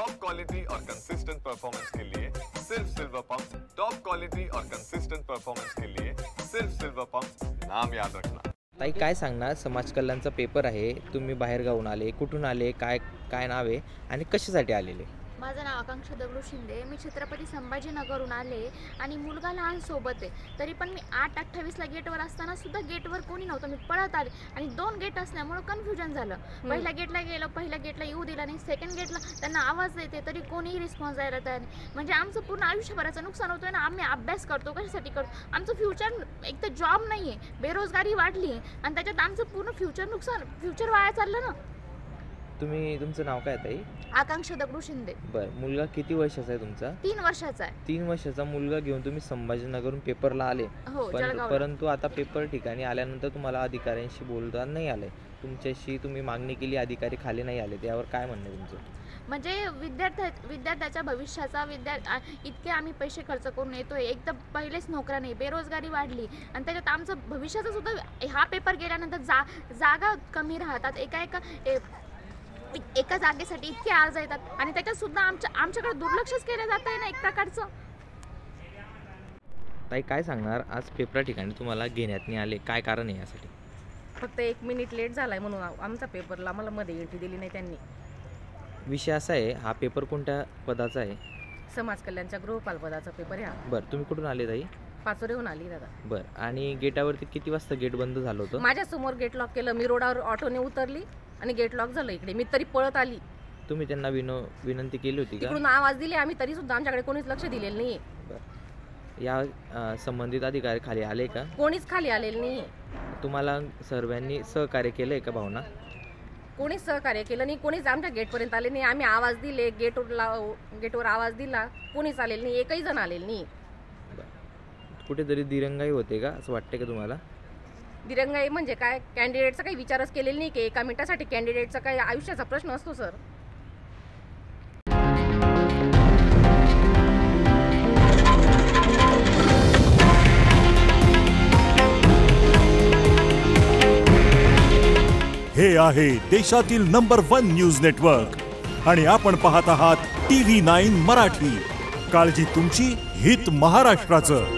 Top quality और consistent performance के लिए सिर्फ सिल्वर पंप। टॉप क्वालिटी और कंसिस्टेंट परफॉर्मेंस के लिए सिर्फ सिल्वर पंप, नाम याद रखना। ताई काय सांगणार, समाज कल्याणचा पेपर आहे, तुम्ही बाहेर गावून आले, कुठून आले, काय काय नाव आहे आणि कशासाठी आलेले? माझं नाव आकांक्षा दगडू शिंदे, मी छत्रपती संभाजीनगरहून आले आणि मुलगा लहान सोबत आहे, तरी पण मी 8:28ला गेटवर असताना सुद्धा गेटवर कोणी नव्हतं, मी पळत आले आणि 2 गेट असल्यामुळे कन्फ्युजन झालं। पहिल्या गेटला गेलो, पहिल्या गेटला येऊ दिला नाही, सेकंड गेटला त्यांना आवाज देते तरी कोणीही रिस्पॉन्स द्यायला तयार नाही। म्हणजे आमचं पूर्ण आयुष्यभराचं नुकसान होतोय ना। आम्ही अभ्यास करतो, कशासाठी करतो? आमचं फ्युचर, एक तर जॉब नाही आहे, बेरोजगारी वाढली आहे आणि त्याच्यात आमचं पूर्ण फ्युचर वाया चाललं ना। तुमचं नाव काय ताई? आकांक्षा दगडू शिंदे। बरं, मुलगा किती वर्षाचा आहे तुमचा? 3 वर्षाचा आहे। 3 वर्षाचा मुलगा घेऊन तुम्ही संभाजीनगरहून पेपरला आले, हो, परंतु आता पेपर ठिकाणी आल्यानंतर तुम्हाला अधिकाऱ्यांशी बोलता नाही आले, तुमच्याशी तुम्ही मागणी केली, अधिकारी खाली नाही आले, त्यावर काय म्हणणं आहे तुमचं? म्हणजे विद्यार्थ्याच्या भविष्याचा इतके आम्ही पैसे खर्च करून येतोय, एक तर पहिलेच नोकऱ्या नाही, बेरोजगारी वाढली आणि त्याच्यात आमचं भविष्याचं सुद्धा हा पेपर गेल्यानंतर जागा कमी राहतात। एका जागेसाठी इतके अर्ज येतात आणि त्याच्यात सुद्धा आमच्याकडे दुर्लक्षच केलं जात आहे ना एक प्रकारचं। ताई काय सांगणार, आज पेपर ठिकाणी तुम्हाला घेण्यात नाही आले, काय कारण आहे यासाठी? फक्त 1 मिनिट लेट झालाय म्हणून आमचा पेपरला आम्हाला मध्ये एंट्री दिली नाही त्यांनी। विषय असा आहे, हा पेपर कोणत्या पदाचा आहे? समाज कल्याणच्या गृहपाल पदाचा पेपर आहे। बरं, तुम्ही कुठून आले ताई? पाचोरेहून आली दादा। बरं, आणि गेटावरती किती वाजता गेट बंद झालं होतं? माझ्या समोर गेट लॉक केलं, मी रोडावर ऑटोने उतरली आणि गेट लॉक झालं इकडे, मी तरी पळत आली। तुम्ही त्यांना विनंती केली होती का? इकडून आवाज दिले आम्ही, तरी सुद्धा आमच्याकडे कोणीच लक्ष दिलेलं नाहीये। या संबंधित अधिकारी खाली आले का? कोणीच खाली आलेलं नाहीये। तुम्हाला सर्वांनी सहकार्य केलंय का भावना? कोणीच सहकार्य केलं नाही, कोणीच आमच्या गेटपर्यंत आले नाही। आम्ही आवाज दिले, गेटवर आवाज दिला, कोणीच आलेलं नाही, एकही जण आलेलं नाही। कुठेतरी दिरंगाई होते का असं वाटतं का तुम्हाला? दिरंगाई म्हणजे काय? कॅन्डिडेटचा काही विचारच केलेला नाही की एका मिनिटासाठी कॅन्डिडेटचा काही आयुष्याचा प्रश्न असतो सर। हे आहे देशातील नंबर 1 न्यूज नेटवर्क आणि आपण पाहत आहात TV9 मराठी। काळजी तुमची, हित महाराष्ट्राचं।